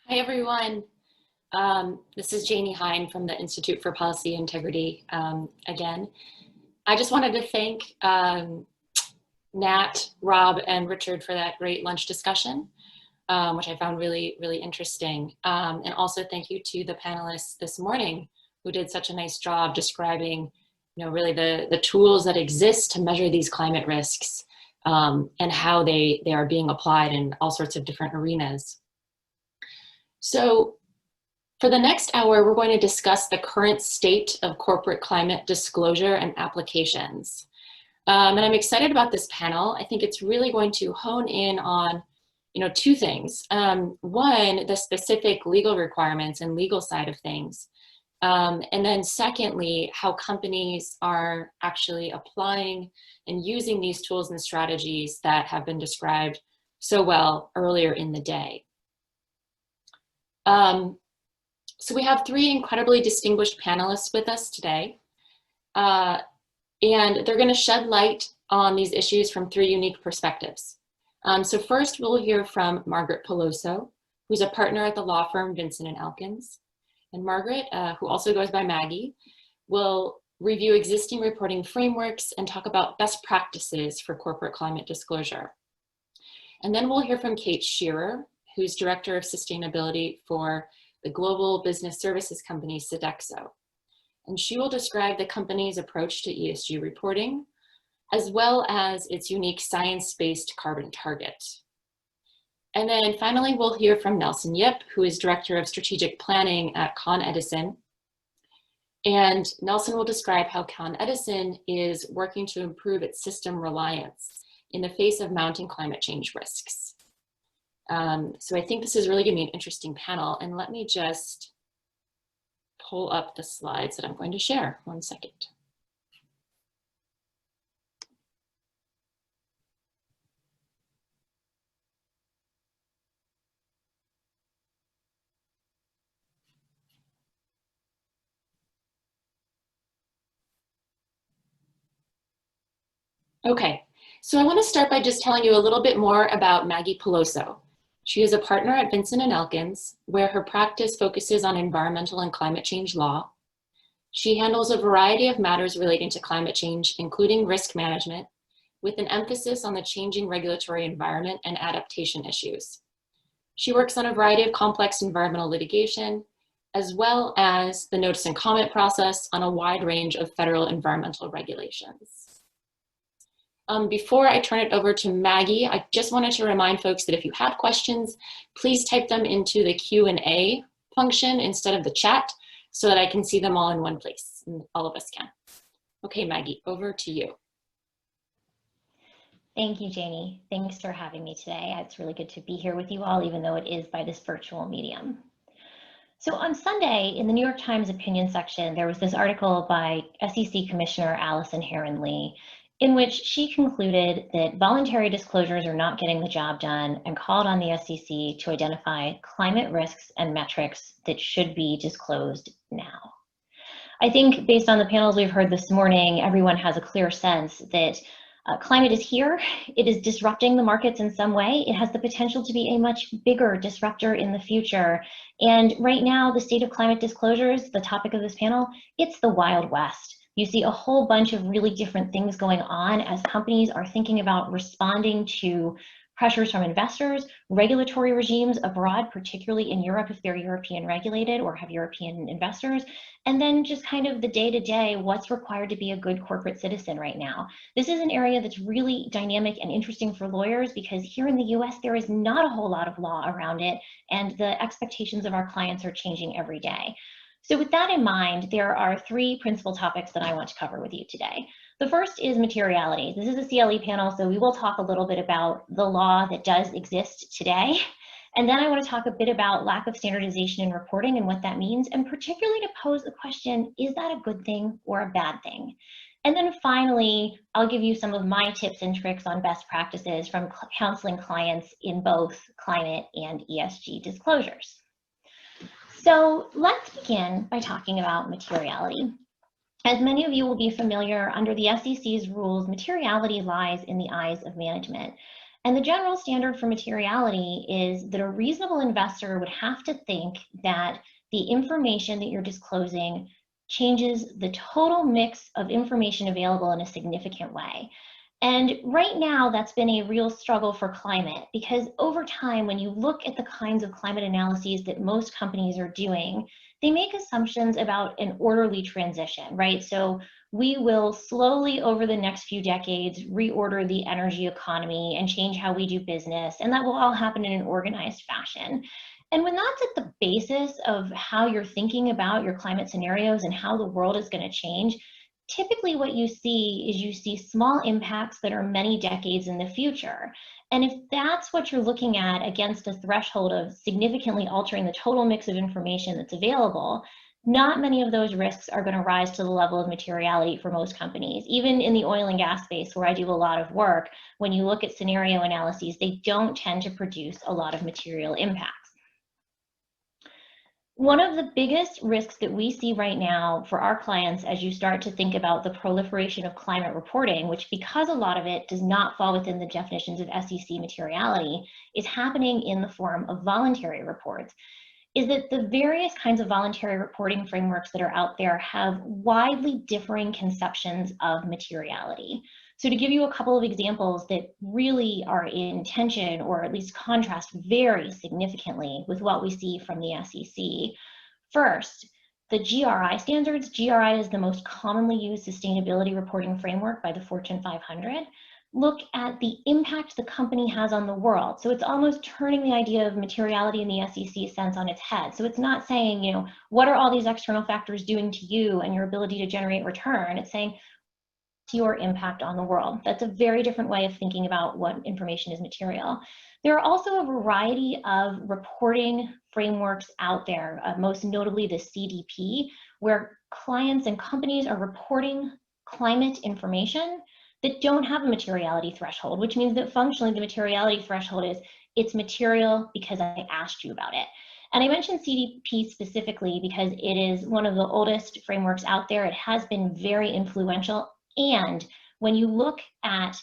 Hi, everyone. This is Jayni Hein from the Institute for Policy Integrity again. I just wanted to thank Nat, Rob, and Richard for that great lunch discussion, which I found really, really interesting. And also thank you to the panelists this morning who did such a nice job describing, really the tools that exist to measure these climate risks and how they are being applied in all sorts of different arenas. So for the next hour, we're going to discuss the current state of corporate climate disclosure and applications. And I'm excited about this panel. I think it's really going to hone in on, two things. One, the specific legal requirements and legal side of things. And then secondly, how companies are actually applying and using these tools and strategies that have been described so well earlier in the day. So we have three incredibly distinguished panelists with us today, and they're going to shed light on these issues from three unique perspectives. So first, we'll hear from Margaret Peloso, who's a partner at the law firm Vinson and Elkins. And Margaret, who also goes by Maggie, will review existing reporting frameworks and talk about best practices for corporate climate disclosure. And then we'll hear from Kate Shearer, who's Director of Sustainability for the global business services company Sodexo. And she will describe the company's approach to ESG reporting, as well as its unique science-based carbon target. And then finally, we'll hear from Nelson Yip, who is Director of Strategic Planning at Edison. And Nelson will describe how Edison is working to improve its system reliance in the face of mounting climate change risks. So I think this is really going to be an interesting panel, and let me just pull up the slides that I'm going to share. 1 second. Okay, so I want to start by just telling you a little bit more about Maggie Peloso. She is a partner at Vinson and Elkins, where her practice focuses on environmental and climate change law. She handles a variety of matters relating to climate change, including risk management, with an emphasis on the changing regulatory environment and adaptation issues. She works on a variety of complex environmental litigation, as well as the notice and comment process on a wide range of federal environmental regulations. Before I turn it over to Maggie, I just wanted to remind folks that if you have questions, please type them into the Q&A function instead of the chat so that I can see them all in one place, and all of us can. Okay, Maggie, over to you. Thank you, Jayni. Thanks for having me today. It's really good to be here with you all, even though it is by this virtual medium. So on Sunday, in the New York Times opinion section, there was this article by SEC Commissioner Allison Herron-Lee, in which she concluded that voluntary disclosures are not getting the job done and called on the SEC to identify climate risks and metrics that should be disclosed now. I think based on the panels we've heard this morning, everyone has a clear sense that climate is here. It is disrupting the markets in some way. It has the potential to be a much bigger disruptor in the future. And right now, the state of climate disclosures, the topic of this panel, it's the Wild West. You see a whole bunch of really different things going on as companies are thinking about responding to pressures from investors, regulatory regimes abroad, particularly in Europe if they're European regulated or have European investors, and then just kind of the day-to-day, what's required to be a good corporate citizen right now. This is an area that's really dynamic and interesting for lawyers because here in the US, there is not a whole lot of law around it, and the expectations of our clients are changing every day. So with that in mind, there are three principal topics that I want to cover with you today. The first is materiality. This is a CLE panel, so we will talk a little bit about the law that does exist today. And then I want to talk a bit about lack of standardization in reporting and what that means, and particularly to pose the question, is that a good thing or a bad thing? And then finally, I'll give you some of my tips and tricks on best practices from counseling clients in both climate and ESG disclosures. So let's begin by talking about materiality. As many of you will be familiar, under the SEC's rules, materiality lies in the eyes of management. And the general standard for materiality is that a reasonable investor would have to think that the information that you're disclosing changes the total mix of information available in a significant way. And right now, that's been a real struggle for climate, because over time, when you look at the kinds of climate analyses that most companies are doing, they make assumptions about an orderly transition, right? So we will slowly, over the next few decades, reorder the energy economy and change how we do business, and that will all happen in an organized fashion. And when that's at the basis of how you're thinking about your climate scenarios and how the world is going to change, typically what you see is you see small impacts that are many decades in the future. And if that's what you're looking at against a threshold of significantly altering the total mix of information that's available, not many of those risks are going to rise to the level of materiality for most companies. Even in the oil and gas space, where I do a lot of work, when you look at scenario analyses, they don't tend to produce a lot of material impacts. One of the biggest risks that we see right now for our clients as you start to think about the proliferation of climate reporting, which because a lot of it does not fall within the definitions of SEC materiality, is happening in the form of voluntary reports, is that the various kinds of voluntary reporting frameworks that are out there have widely differing conceptions of materiality. So to give you a couple of examples that really are in tension or at least contrast very significantly with what we see from the SEC. First, the GRI standards. GRI is the most commonly used sustainability reporting framework by the Fortune 500. Look at the impact the company has on the world. So it's almost turning the idea of materiality in the SEC sense on its head. So it's not saying, you know, what are all these external factors doing to you and your ability to generate return? It's saying, your impact on the world. That's a very different way of thinking about what information is material. There are also a variety of reporting frameworks out there, most notably the CDP, where clients and companies are reporting climate information that don't have a materiality threshold, which means that functionally the materiality threshold is it's material because I asked you about it. And I mentioned CDP specifically because it is one of the oldest frameworks out there. It has been very influential. And when you look at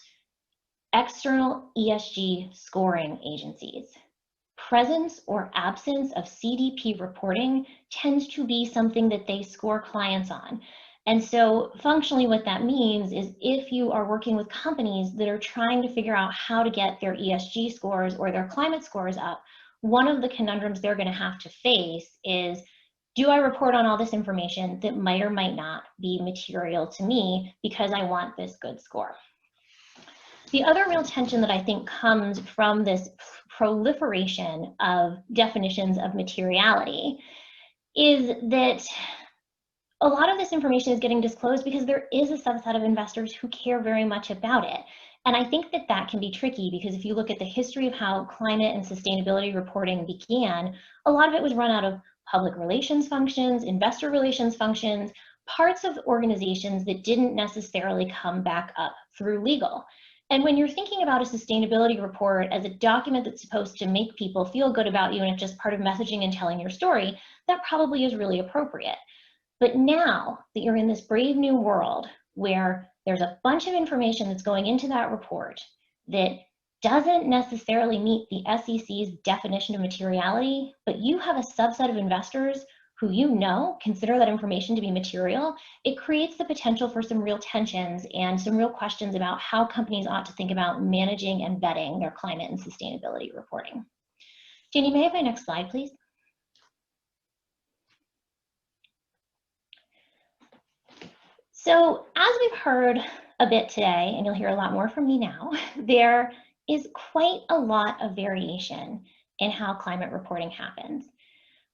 external ESG scoring agencies, presence or absence of CDP reporting tends to be something that they score clients on. And so functionally what that means is if you are working with companies that are trying to figure out how to get their ESG scores or their climate scores up, one of the conundrums they're going to have to face is, do I report on all this information that might or might not be material to me because I want this good score? The other real tension that I think comes from this proliferation of definitions of materiality is that a lot of this information is getting disclosed because there is a subset of investors who care very much about it. And I think that that can be tricky because if you look at the history of how climate and sustainability reporting began, a lot of it was run out of public relations functions, investor relations functions, parts of organizations that didn't necessarily come back up through legal. And when you're thinking about a sustainability report as a document that's supposed to make people feel good about you and it's just part of messaging and telling your story, that probably is really appropriate. But now that you're in this brave new world where there's a bunch of information that's going into that report that doesn't necessarily meet the SEC's definition of materiality, but you have a subset of investors who you know consider that information to be material, it creates the potential for some real tensions and some real questions about how companies ought to think about managing and vetting their climate and sustainability reporting. Jayni, may I have my next slide, please? So as we've heard a bit today, and you'll hear a lot more from me now, there is quite a lot of variation in how climate reporting happens.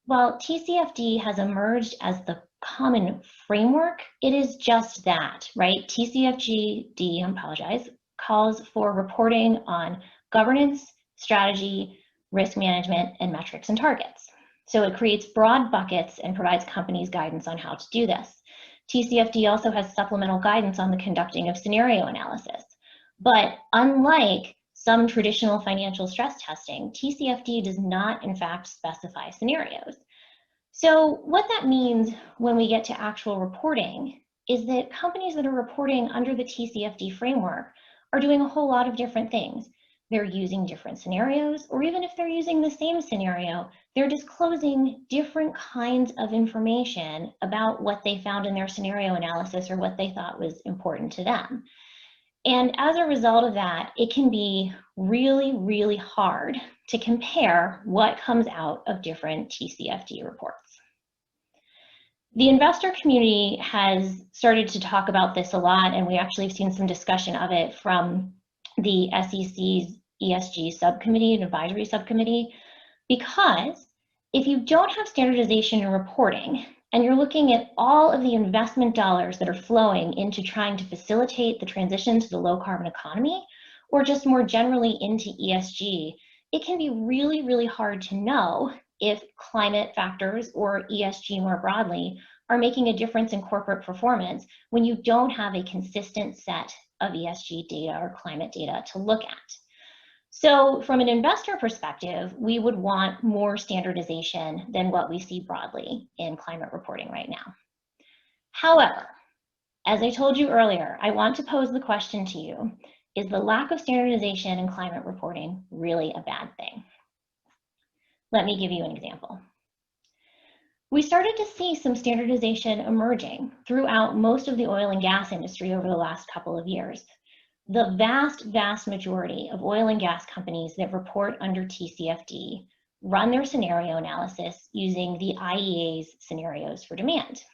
While TCFD has emerged as the common framework, it is just that, right? TCFD, I apologize, calls for reporting on governance, strategy, risk management, and metrics and targets. So it creates broad buckets and provides companies guidance on how to do this. TCFD also has supplemental guidance on the conducting of scenario analysis. But unlike some traditional financial stress testing, TCFD does not, in fact, specify scenarios. So what that means when we get to actual reporting is that companies that are reporting under the TCFD framework are doing a whole lot of different things. they're using different scenarios, or even if they're using the same scenario, they're disclosing different kinds of information about what they found in their scenario analysis or what they thought was important to them. And as a result of that, it can be really, really hard to compare what comes out of different TCFD reports. The investor community has started to talk about this a lot, and we actually have seen some discussion of it from the SEC's ESG subcommittee and advisory subcommittee, because if you don't have standardization in reporting, and you're looking at all of the investment dollars that are flowing into trying to facilitate the transition to the low carbon economy, or just more generally into ESG, it can be really, really hard to know if climate factors or ESG more broadly are making a difference in corporate performance when you don't have a consistent set of ESG data or climate data to look at. So from an investor perspective, we would want more standardization than what we see broadly in climate reporting right now. However, as I told you earlier, I want to pose the question to you, is the lack of standardization in climate reporting really a bad thing? Let me give you an example. We started to see some standardization emerging throughout most of the oil and gas industry over the last couple of years. The vast, vast majority of oil and gas companies that report under TCFD run their scenario analysis using the IEA's scenarios for demand.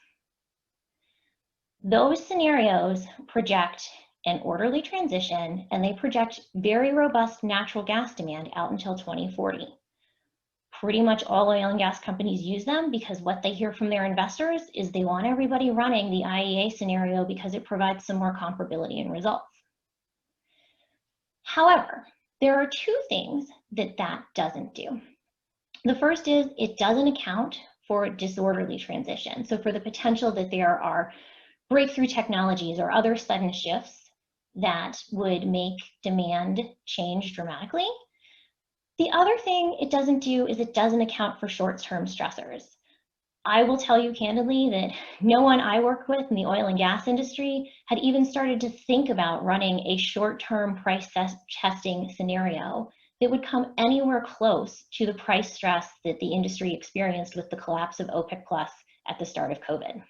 Those scenarios project an orderly transition, and they project very robust natural gas demand out until 2040. Pretty much all oil and gas companies use them because what they hear from their investors is they want everybody running the IEA scenario because it provides some more comparability in results. However, there are two things that that doesn't do. The first is it doesn't account for disorderly transition. So for the potential that there are breakthrough technologies or other sudden shifts that would make demand change dramatically. The other thing it doesn't do is it doesn't account for short-term stressors. I will tell you candidly that no one I work with in the oil and gas industry had even started to think about running a short-term price testing scenario that would come anywhere close to the price stress that the industry experienced with the collapse of OPEC Plus at the start of COVID.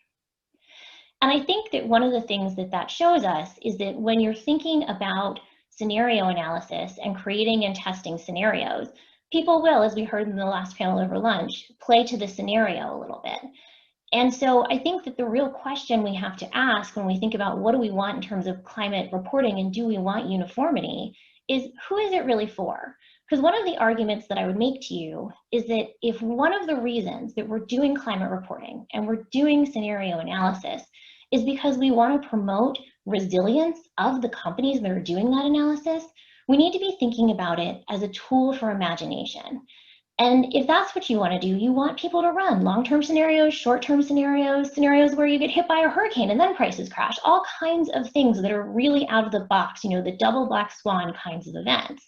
And I think that one of the things that that shows us is that when you're thinking about scenario analysis and creating and testing scenarios, people will, as we heard in the last panel over lunch, play to the scenario a little bit. And so I think that the real question we have to ask when we think about what do we want in terms of climate reporting and do we want uniformity is who is it really for? Because one of the arguments that I would make to you is that if one of the reasons that we're doing climate reporting and we're doing scenario analysis is because we want to promote resilience of the companies that are doing that analysis, we need to be thinking about it as a tool for imagination. And if that's what you want to do, you want people to run long-term scenarios, short-term scenarios, scenarios where you get hit by a hurricane and then prices crash, all kinds of things that are really out of the box, you know, the double black swan kinds of events.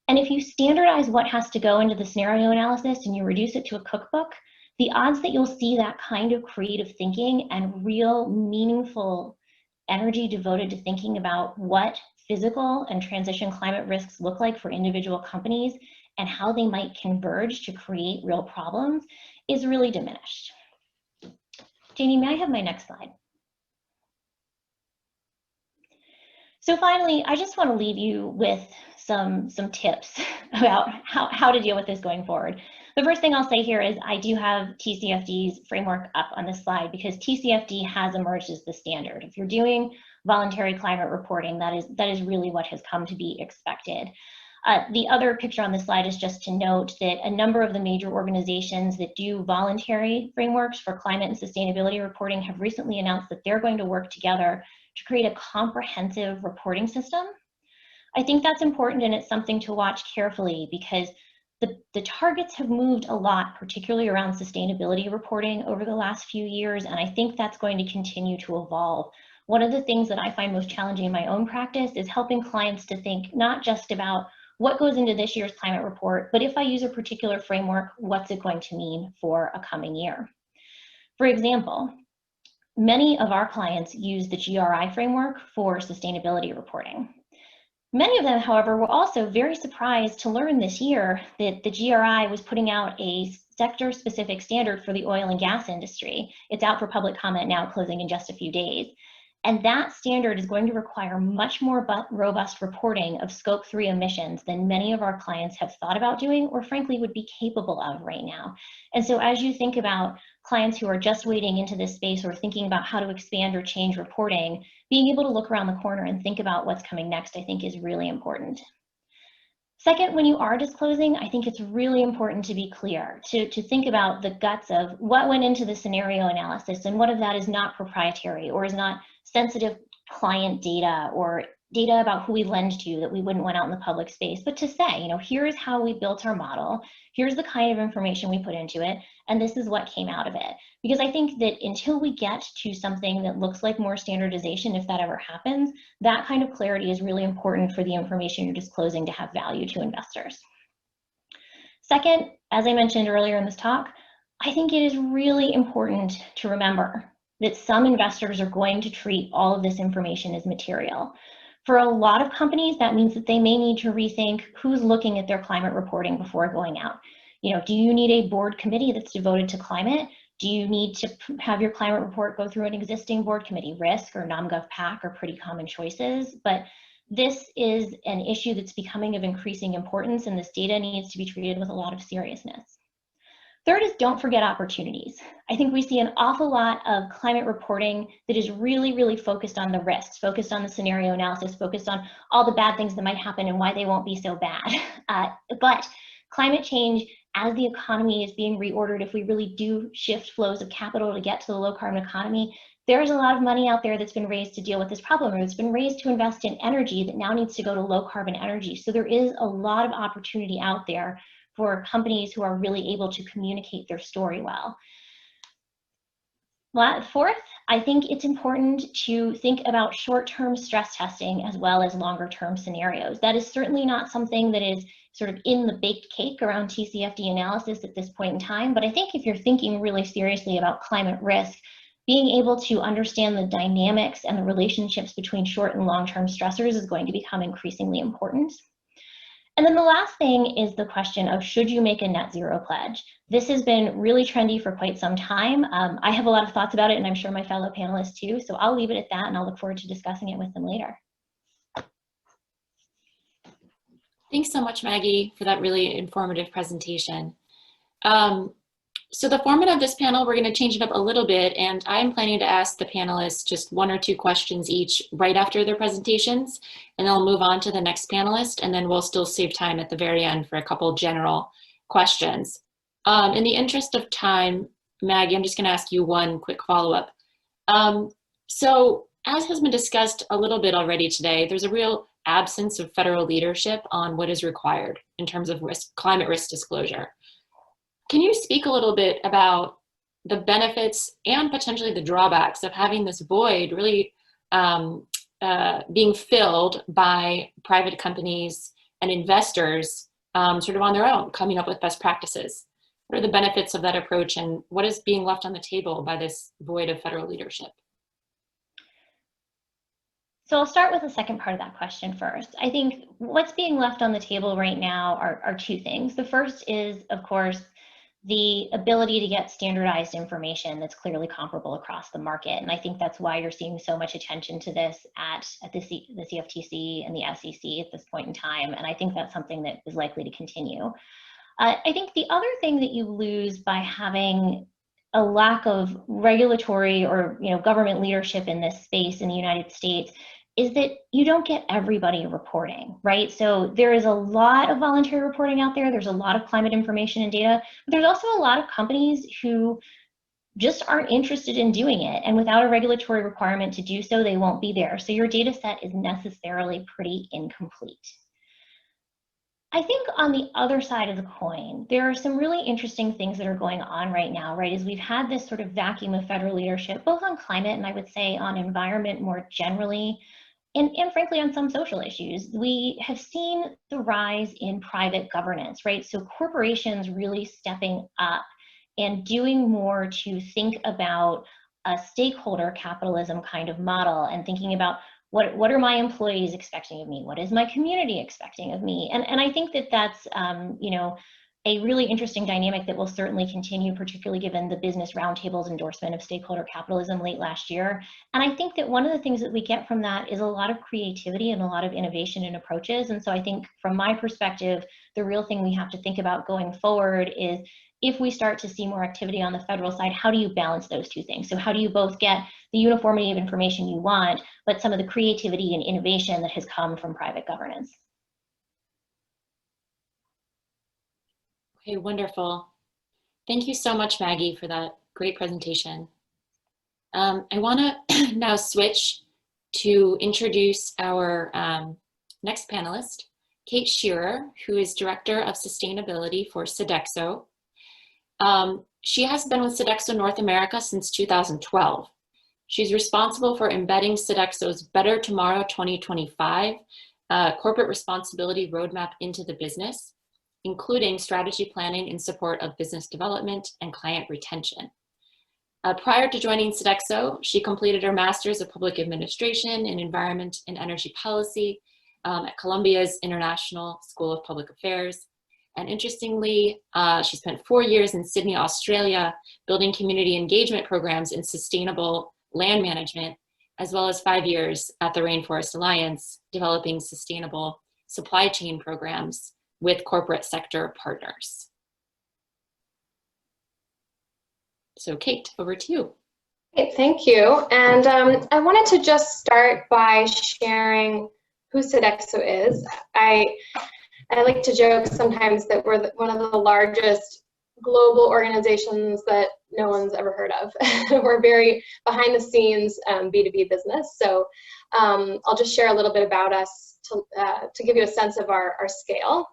And if you standardize what has to go into the scenario analysis and you reduce it to a cookbook, the odds that you'll see that kind of creative thinking and real meaningful energy devoted to thinking about what physical and transition climate risks look like for individual companies and how they might converge to create real problems is really diminished. Jayni, may I have my next slide? So finally, I just want to leave you with some tips about how to deal with this going forward. The first thing I'll say here is I do have TCFD's framework up on this slide because TCFD has emerged as the standard. If you're doing voluntary climate reporting, that is really what has come to be expected. The other picture on the slide is just to note that a number of the major organizations that do voluntary frameworks for climate and sustainability reporting have recently announced that they're going to work together to create a comprehensive reporting system. I think that's important and it's something to watch carefully because the targets have moved a lot, particularly around sustainability reporting over the last few years, and I think that's going to continue to evolve. One of the things that I find most challenging in my own practice is helping clients to think not just about what goes into this year's climate report, but if I use a particular framework, what's it going to mean for a coming year? For example, many of our clients use the GRI framework for sustainability reporting. Many of them, however, were also very surprised to learn this year that the GRI was putting out a sector-specific standard for the oil and gas industry. It's out for public comment now, closing in just a few days. And that standard is going to require much more robust reporting of Scope 3 emissions than many of our clients have thought about doing, or frankly would be capable of right now. And so as you think about clients who are just wading into this space or thinking about how to expand or change reporting, being able to look around the corner and think about what's coming next, I think, is really important. Second, when you are disclosing, I think it's really important to be clear, to think about the guts of what went into the scenario analysis and what of that is not proprietary or is not sensitive client data or data about who we lend to that we wouldn't want out in the public space, but to say, here's how we built our model, here's the kind of information we put into it, and this is what came out of it. Because I think that until we get to something that looks like more standardization, if that ever happens, that kind of clarity is really important for the information you're disclosing to have value to investors. Second, as I mentioned earlier in this talk, I think it is really important to remember that some investors are going to treat all of this information as material. For a lot of companies, that means that they may need to rethink who's looking at their climate reporting before going out. Do you need a board committee that's devoted to climate? Do you need to have your climate report go through an existing board committee? Risk or NomGov-PAC are pretty common choices, but this is an issue that's becoming of increasing importance, and this data needs to be treated with a lot of seriousness. Third is don't forget opportunities. I think we see an awful lot of climate reporting that is really, really focused on the risks, focused on the scenario analysis, focused on all the bad things that might happen and why they won't be so bad. But climate change, as the economy is being reordered, if we really do shift flows of capital to get to the low carbon economy, there's a lot of money out there that's been raised to deal with this problem, or it's been raised to invest in energy that now needs to go to low carbon energy. So there is a lot of opportunity out there for companies who are really able to communicate their story well. Fourth, I think it's important to think about short-term stress testing as well as longer-term scenarios. That is certainly not something that is sort of in the baked cake around TCFD analysis at this point in time, but I think if you're thinking really seriously about climate risk, being able to understand the dynamics and the relationships between short and long-term stressors is going to become increasingly important. And then the last thing is the question of, should you make a net zero pledge? This has been really trendy for quite some time. I have a lot of thoughts about it, and I'm sure my fellow panelists too, so I'll leave it at that, and I'll look forward to discussing it with them later. Thanks so much, Maggie, for that really informative presentation. So the format of this panel, we're going to change it up a little bit, and I'm planning to ask the panelists just 1 or 2 questions each right after their presentations, and then I'll move on to the next panelist, and then we'll still save time at the very end for a couple general questions. In the interest of time, Maggie, I'm just going to ask you one quick follow-up. So as has been discussed a little bit already today, there's a real absence of federal leadership on what is required in terms of climate risk disclosure. Can you speak a little bit about the benefits and potentially the drawbacks of having this void really being filled by private companies and investors sort of on their own, coming up with best practices? What are the benefits of that approach, and what is being left on the table by this void of federal leadership? So I'll start with the second part of that question first. I think what's being left on the table right now are 2 things. The first is, of course, the ability to get standardized information that's clearly comparable across the market. And I think that's why you're seeing so much attention to this at the CFTC and the SEC at this point in time. And I think that's something that is likely to continue. I think the other thing that you lose by having a lack of regulatory or government leadership in this space in the United States is that you don't get everybody reporting, right? So there is a lot of voluntary reporting out there. There's a lot of climate information and data, but there's also a lot of companies who just aren't interested in doing it. And without a regulatory requirement to do so, they won't be there. So your data set is necessarily pretty incomplete. I think on the other side of the coin, there are some really interesting things that are going on right now, right? As we've had this sort of vacuum of federal leadership, both on climate and I would say on environment more generally, and frankly on some social issues, we have seen the rise in private governance, right? So corporations really stepping up and doing more to think about a stakeholder capitalism kind of model and thinking about What are my employees expecting of me? What is my community expecting of me? And I think that that's, you know, a really interesting dynamic that will certainly continue, particularly given the Business Roundtable's endorsement of stakeholder capitalism late last year. And I think that one of the things that we get from that is a lot of creativity and a lot of innovation in approaches. And so I think from my perspective, the real thing we have to think about going forward is, if we start to see more activity on the federal side, how do you balance those two things? So how do you both get the uniformity of information you want, but some of the creativity and innovation that has come from private governance? Okay, wonderful. Thank you so much, Maggie, for that great presentation. I want to now switch to introduce our next panelist, Kate Shearer, who is Director of Sustainability for Sodexo. She has been with Sodexo North America since 2012. She's responsible for embedding Sodexo's Better Tomorrow 2025 corporate responsibility roadmap into the business, including strategy planning in support of business development and client retention. Prior to joining Sodexo, she completed her Master's of Public Administration in Environment and Energy Policy at Columbia's International School of Public Affairs. And interestingly, she spent 4 years in Sydney, Australia, building community engagement programs in sustainable land management, as well as 5 years at the Rainforest Alliance, developing sustainable supply chain programs with corporate sector partners. So Kate, over to you. Great, thank you. And I wanted to just start by sharing who Sodexo is. I like to joke sometimes that we're one of the largest global organizations that no one's ever heard of. We're very behind the scenes B2B business. So I'll just share a little bit about us to give you a sense of our scale.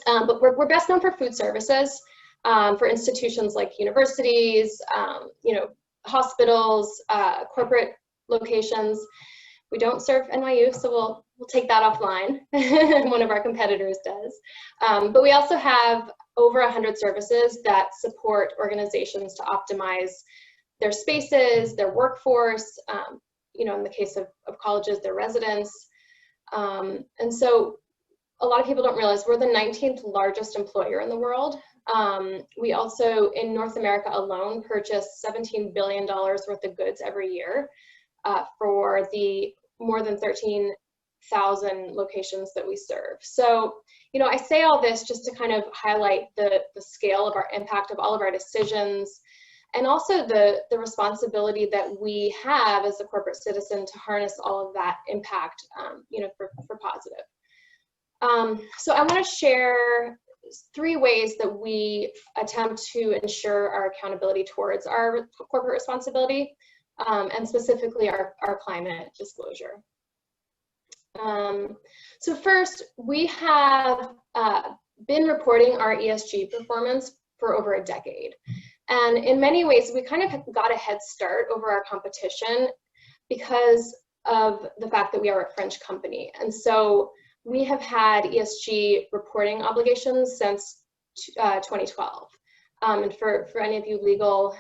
But we're best known for food services for institutions like universities, you know, hospitals, corporate locations. We don't serve NYU, so we'll take that offline. One of our competitors does. But we also have over 100 services that support organizations to optimize their spaces, their workforce, you know, in the case of colleges, their residents. And so a lot of people don't realize we're the 19th largest employer in the world. We also, in North America alone, purchase $17 billion worth of goods every year for the more than 13,000 locations that we serve. So, you know, I say all this just to kind of highlight the scale of our impact of all of our decisions, and also the responsibility that we have as a corporate citizen to harness all of that impact, you know, for positive. So I want to share 3 ways that we attempt to ensure our accountability towards our corporate responsibility, and specifically our climate disclosure. So first, we have been reporting our ESG performance for over a decade. And in many ways, we kind of got a head start over our competition because of the fact that we are a French company. And so we have had ESG reporting obligations since 2012. And for any of you legal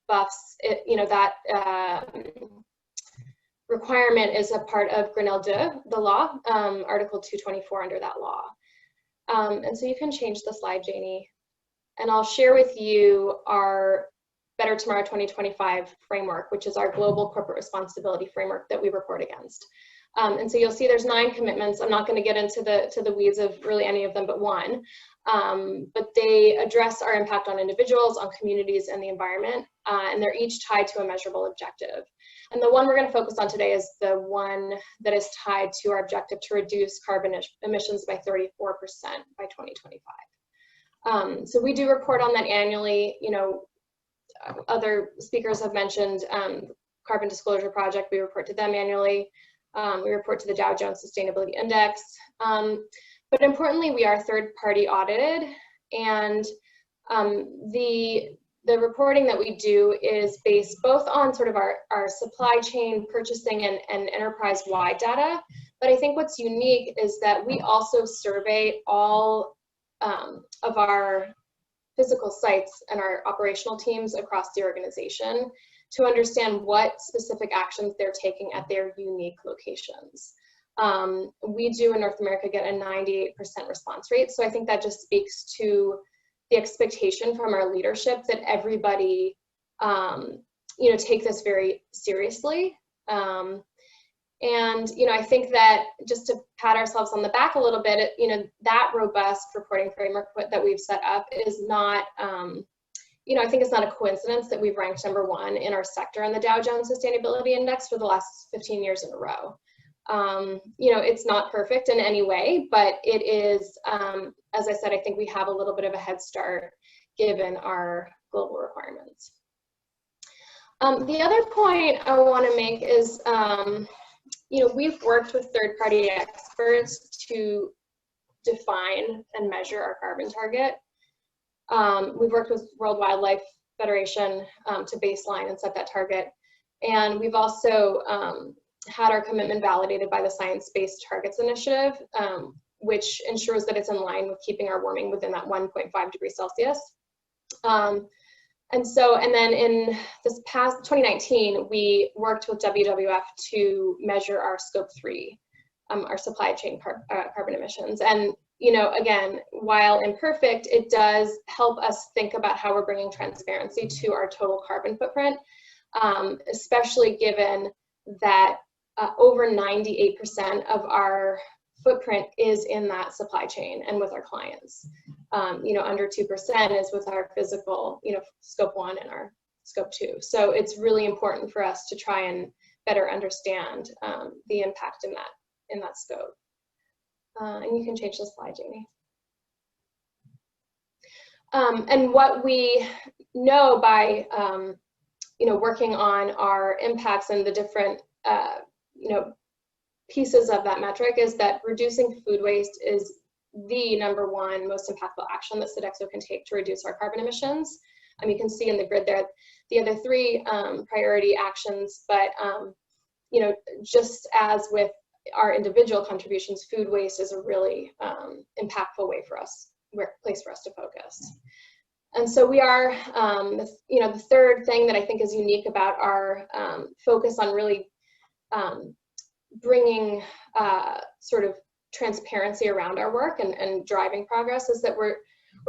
buffs, you know, that requirement is a part of Grenelle 2, the law, Article 224 under that law. And so you can change the slide, Jayni, and I'll share with you our Better Tomorrow 2025 framework, which is our global corporate responsibility framework that we report against. And so you'll see there's 9 commitments. I'm not going to get into the weeds of really any of them but one, but they address our impact on individuals, on communities, and the environment, and they're each tied to a measurable objective. And the one we're going to focus on today is the one that is tied to our objective to reduce carbon emissions by 34% by 2025. So we do report on that annually. You know, other speakers have mentioned Carbon Disclosure Project. We report to them annually. We report to the Dow Jones Sustainability Index. But importantly, we are third-party audited, and the reporting that we do is based both on sort of our supply chain purchasing and enterprise-wide data. But I think what's unique is that we also survey all of our physical sites and our operational teams across the organization to understand what specific actions they're taking at their unique locations. We do in North America get a 98% response rate, so I think that just speaks to the expectation from our leadership that everybody, you know, take this very seriously. And, you know, I think that just to pat ourselves on the back a little bit, you know, that robust reporting framework that we've set up is not, you know, I think it's not a coincidence that we've ranked #1 in our sector on the Dow Jones Sustainability Index for the last 15 years in a row. You know, it's not perfect in any way, but it is, as I said, I think we have a little bit of a head start given our global requirements. The other point I want to make is, you know, we've worked with third-party experts to define and measure our carbon target. We've worked with World Wildlife Federation to baseline and set that target. And we've also had our commitment validated by the Science Based Targets Initiative, which ensures that it's in line with keeping our warming within that 1.5 degrees Celsius. And then in this past 2019, we worked with WWF to measure our Scope 3, our supply chain carbon emissions. And, you know, again, while imperfect, it does help us think about how we're bringing transparency to our total carbon footprint, especially given that over 98% of our footprint is in that supply chain and with our clients. You know, under 2% is with our physical, you know, Scope 1 and our Scope 2. So it's really important for us to try and better understand the impact in that scope. And you can change the slide, Jayni. And what we know by, you know, working on our impacts and the different, you know, pieces of that metric is that reducing food waste is the #1 most impactful action that Sodexo can take to reduce our carbon emissions. You can see in the grid there the other 3 priority actions, but you know, just as with our individual contributions, food waste is a really impactful place for us to focus. And so we are, you know, the third thing that I think is unique about our focus on really bringing sort of transparency around our work and driving progress is that we're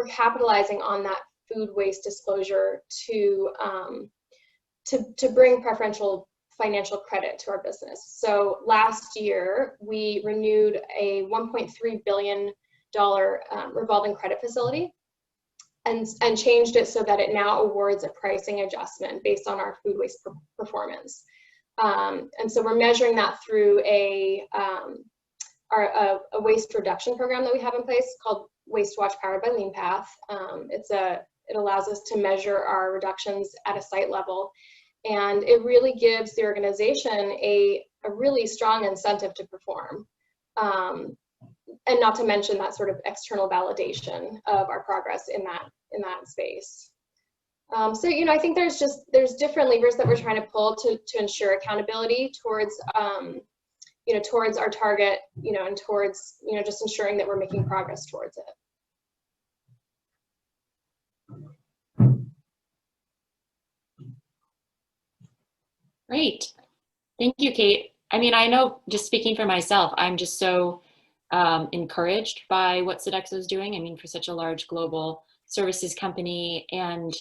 capitalizing on that food waste disclosure to bring preferential financial credit to our business. So last year we renewed a $1.3 billion revolving credit facility and changed it so that it now awards a pricing adjustment based on our food waste performance. And so we're measuring that through a waste reduction program that we have in place called Waste Watch, powered by LeanPath. It allows us to measure our reductions at a site level, and it really gives the organization a really strong incentive to perform, and not to mention that sort of external validation of our progress in that space. So, you know, I think there's different levers that we're trying to pull to ensure accountability towards, you know, towards our target, you know, and towards, you know, just ensuring that we're making progress towards it. Great. Thank you, Kate. I mean, I know, just speaking for myself, I'm just so encouraged by what Sodexo is doing. I mean, for such a large global services company, and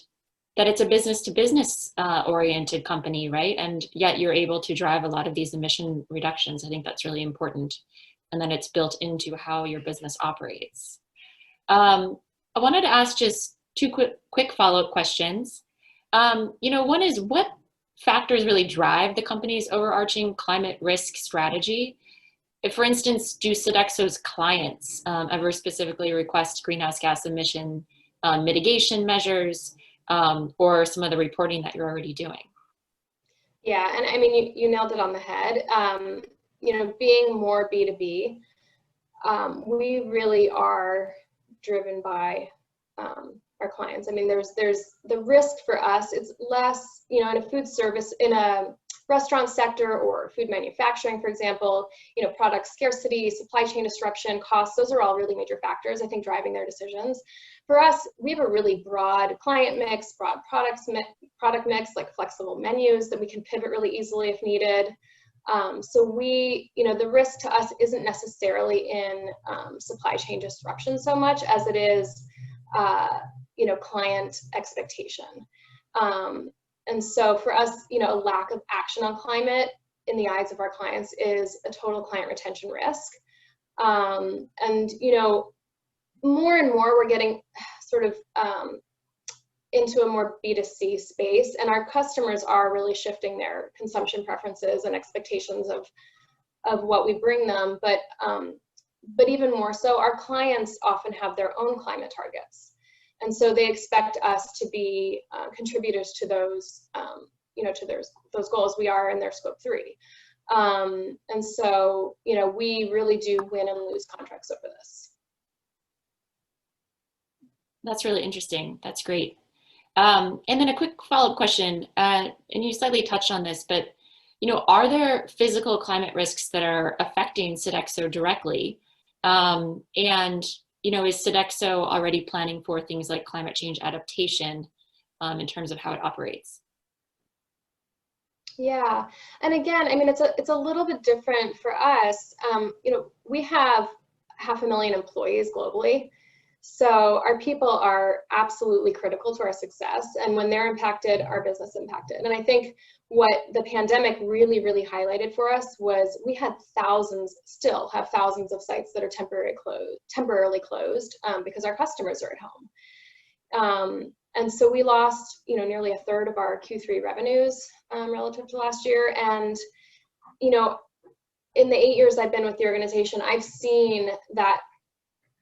that it's a business-to-business oriented company, right? And yet you're able to drive a lot of these emission reductions. I think that's really important. And then it's built into how your business operates. I wanted to ask just 2 quick follow-up questions. You know, one is, what factors really drive the company's overarching climate risk strategy? If, for instance, do Sodexo's clients ever specifically request greenhouse gas emission mitigation measures, or some of the reporting that you're already doing? Yeah, and I mean, you nailed it on the head. You know, being more B2B, we really are driven by our clients. I mean, there's the risk for us. It's less, you know, in a food service, in a restaurant sector or food manufacturing, for example, product scarcity, supply chain disruption, costs, those are all really major factors, I think, driving their decisions. For us, we have a really broad client mix, broad product mix, like flexible menus that we can pivot really easily if needed. So the risk to us isn't necessarily in supply chain disruption so much as it is, client expectation. And so for us, a lack of action on climate in the eyes of our clients is a total client retention risk. More and more we're getting sort of into a more B2C space, and our customers are really shifting their consumption preferences and expectations of what we bring them. But even more so, our clients often have their own climate targets. And so they expect us to be contributors to those, those goals. We are in their scope 3. And so, we really do win and lose contracts over this. That's really interesting. That's great. And then a quick follow-up question, and you slightly touched on this, but, are there physical climate risks that are affecting Sodexo directly? Is Sodexo already planning for things like climate change adaptation in terms of how it operates? Yeah, and again, it's a little bit different for us. We have 500,000 employees globally, so our people are absolutely critical to our success. And when they're impacted, our business impacted. And I think what the pandemic really, really highlighted for us was we had still have thousands of sites that are temporarily closed because our customers are at home. And so we lost, nearly a third of our Q3 revenues relative to last year. And, in the 8 years I've been with the organization, I've seen that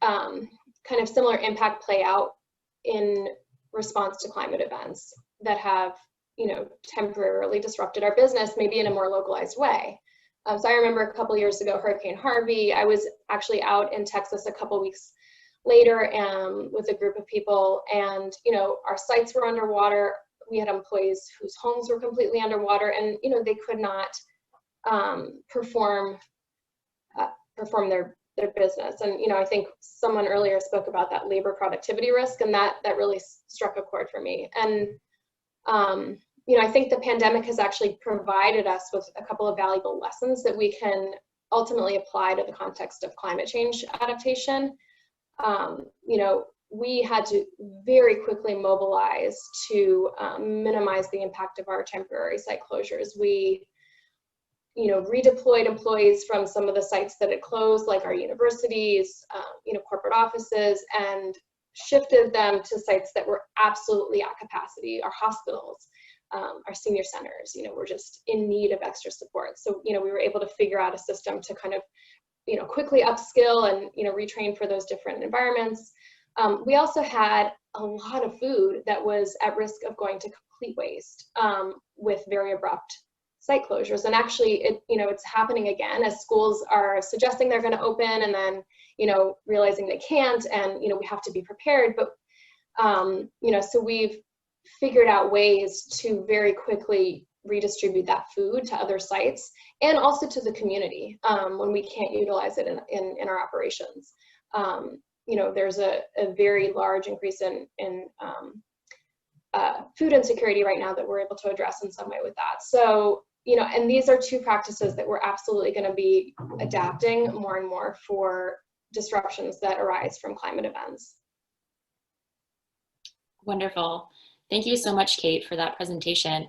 kind of similar impact play out in response to climate events that have, temporarily disrupted our business, maybe in a more localized way. So I remember a couple years ago, Hurricane Harvey, I was actually out in Texas a couple weeks later with a group of people, and our sites were underwater. We had employees whose homes were completely underwater, and they could not perform their business. And I think someone earlier spoke about that labor productivity risk, and that really struck a chord for me. And I think the pandemic has actually provided us with a couple of valuable lessons that we can ultimately apply to the context of climate change adaptation. We had to very quickly mobilize to minimize the impact of our temporary site closures. We, redeployed employees from some of the sites that had closed, like our universities, corporate offices, and shifted them to sites that were absolutely at capacity, our hospitals, our senior centers, were just in need of extra support. So, we were able to figure out a system to kind of, quickly upskill and, retrain for those different environments. We also had a lot of food that was at risk of going to complete waste with very abrupt site closures. And actually, it's happening again as schools are suggesting they're going to open and then, realizing they can't, and, we have to be prepared. But, so we've figured out ways to very quickly redistribute that food to other sites and also to the community when we can't utilize it in our operations. There's a very large increase in food insecurity right now that we're able to address in some way with that. So, and these are two practices that we're absolutely going to be adapting more and more for disruptions that arise from climate events. Wonderful. Thank you so much, Kate, for that presentation.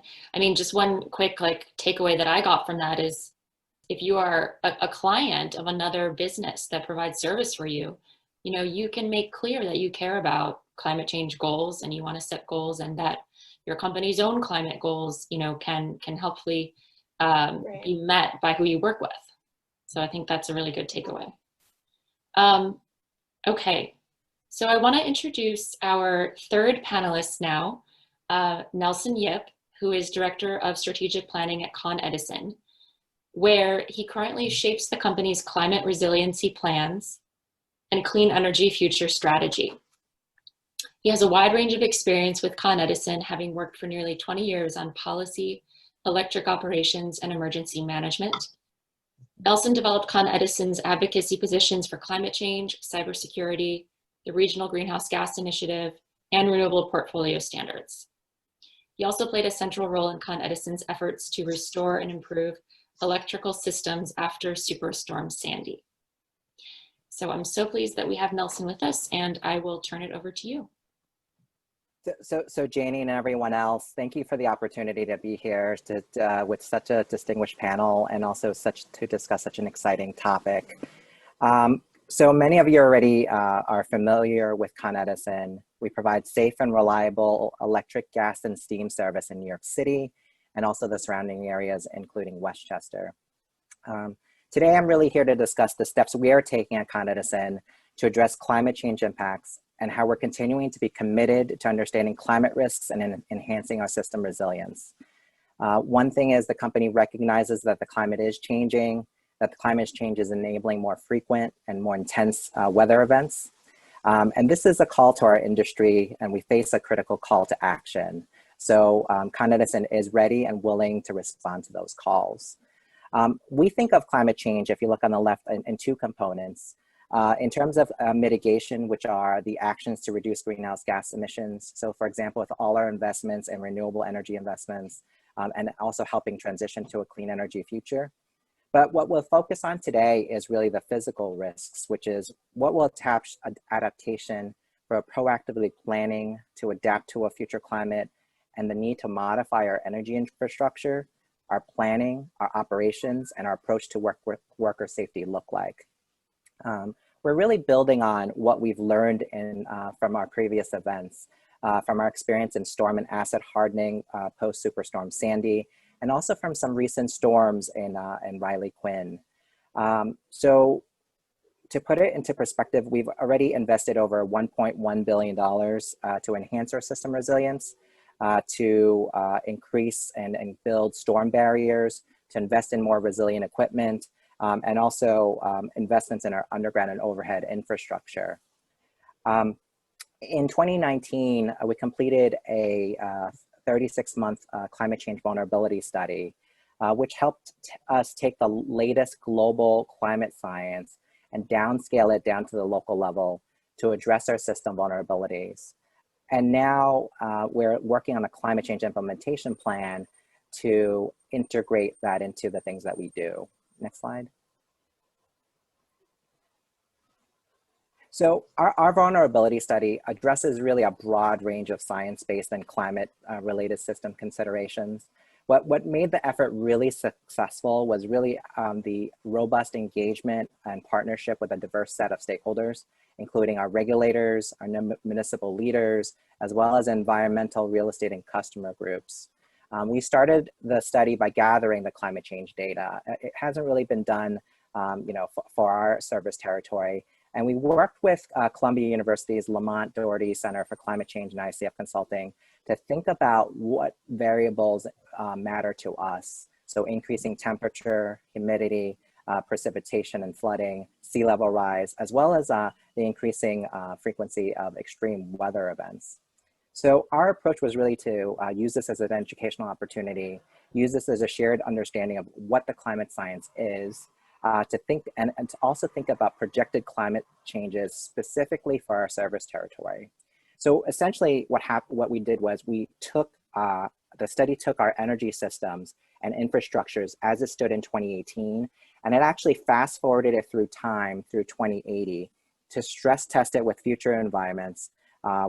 Just one quick takeaway that I got from that is if you are a client of another business that provides service for you, you can make clear that you care about climate change goals and you want to set goals, and that your company's own climate goals, can hopefully be met by who you work with. So I think that's a really good takeaway. Okay, so I want to introduce our third panelist now, Nelson Yip, who is Director of Strategic Planning at Edison, where he currently shapes the company's climate resiliency plans and clean energy future strategy. He has a wide range of experience with Edison, having worked for nearly 20 years on policy, electric operations, and emergency management. Elson developed Con Edison's advocacy positions for climate change, cybersecurity, the Regional Greenhouse Gas Initiative, and renewable portfolio standards. He also played a central role in Con Edison's efforts to restore and improve electrical systems after Superstorm Sandy. So I'm so pleased that we have Nelson with us, and I will turn it over to you. So Jayni and everyone else, thank you for the opportunity to be here with such a distinguished panel and also to discuss such an exciting topic. So many of you already are familiar with Con Edison. We provide safe and reliable electric, gas, and steam service in New York City and also the surrounding areas, including Westchester. Today, I'm really here to discuss the steps we are taking at Con Edison to address climate change impacts and how we're continuing to be committed to understanding climate risks and enhancing our system resilience. One thing is the company recognizes that the climate is changing, that the climate change is enabling more frequent and more intense weather events. And this is a call to our industry, and we face a critical call to action. So Con Edison is ready and willing to respond to those calls. We think of climate change, if you look on the left, in two components. In terms of mitigation, which are the actions to reduce greenhouse gas emissions. So for example, with all our investments in renewable energy investments, and also helping transition to a clean energy future. But what we'll focus on today is really the physical risks, which is what will attach adaptation for proactively planning to adapt to a future climate and the need to modify our energy infrastructure, our planning, our operations, and our approach to worker safety look like. We're really building on what we've learned from our previous events, from our experience in storm and asset hardening post Superstorm Sandy, and also from some recent storms in Riley Quinn. So to put it into perspective, we've already invested over $1.1 billion to enhance our system resilience, to increase and build storm barriers, to invest in more resilient equipment, and also investments in our underground and overhead infrastructure. In 2019, we completed a 36-month climate change vulnerability study, which helped us take the latest global climate science and downscale it down to the local level to address our system vulnerabilities. And now we're working on a climate change implementation plan to integrate that into the things that we do. Next slide. So our vulnerability study addresses really a broad range of science-based and climate-related system considerations. What made the effort really successful was really the robust engagement and partnership with a diverse set of stakeholders, including our regulators, our municipal leaders, as well as environmental, real estate, and customer groups. We started the study by gathering the climate change data. It hasn't really been done for our service territory. And we worked with Columbia University's Lamont Doherty Center for Climate Change and ICF Consulting to think about what variables matter to us. So increasing temperature, humidity, precipitation and flooding, sea level rise, as well as the increasing frequency of extreme weather events. So our approach was really to use this as an educational opportunity, use this as a shared understanding of what the climate science is, to think and to also think about projected climate changes specifically for our service territory. So essentially what we did was we took, the study took our energy systems and infrastructures as it stood in 2018, and it actually fast forwarded it through time through 2080 to stress test it with future environments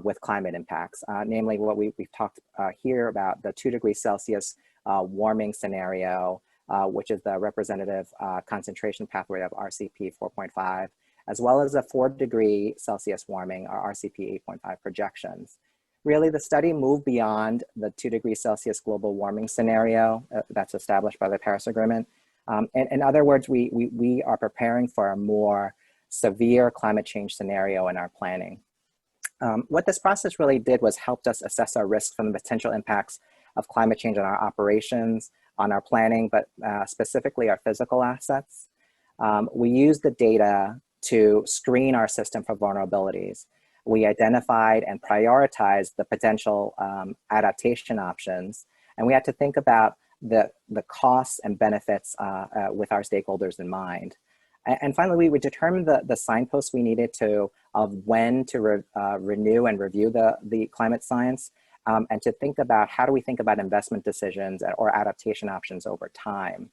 with climate impacts, namely what we've talked here about the 2 degrees Celsius warming scenario, which is the representative concentration pathway of RCP 4.5, as well as a 4-degree Celsius warming, or RCP 8.5 projections. Really, the study moved beyond the 2 degrees Celsius global warming scenario that's established by the Paris Agreement. In other words, we are preparing for a more severe climate change scenario in our planning. What this process really did was helped us assess our risks from the potential impacts of climate change on our operations, on our planning, but specifically our physical assets. We used the data to screen our system for vulnerabilities. We identified and prioritized the potential adaptation options, and we had to think about the costs and benefits with our stakeholders in mind. And finally, we would determine the signposts we needed of when to renew and review the climate science, and to think about how do we think about investment decisions or adaptation options over time.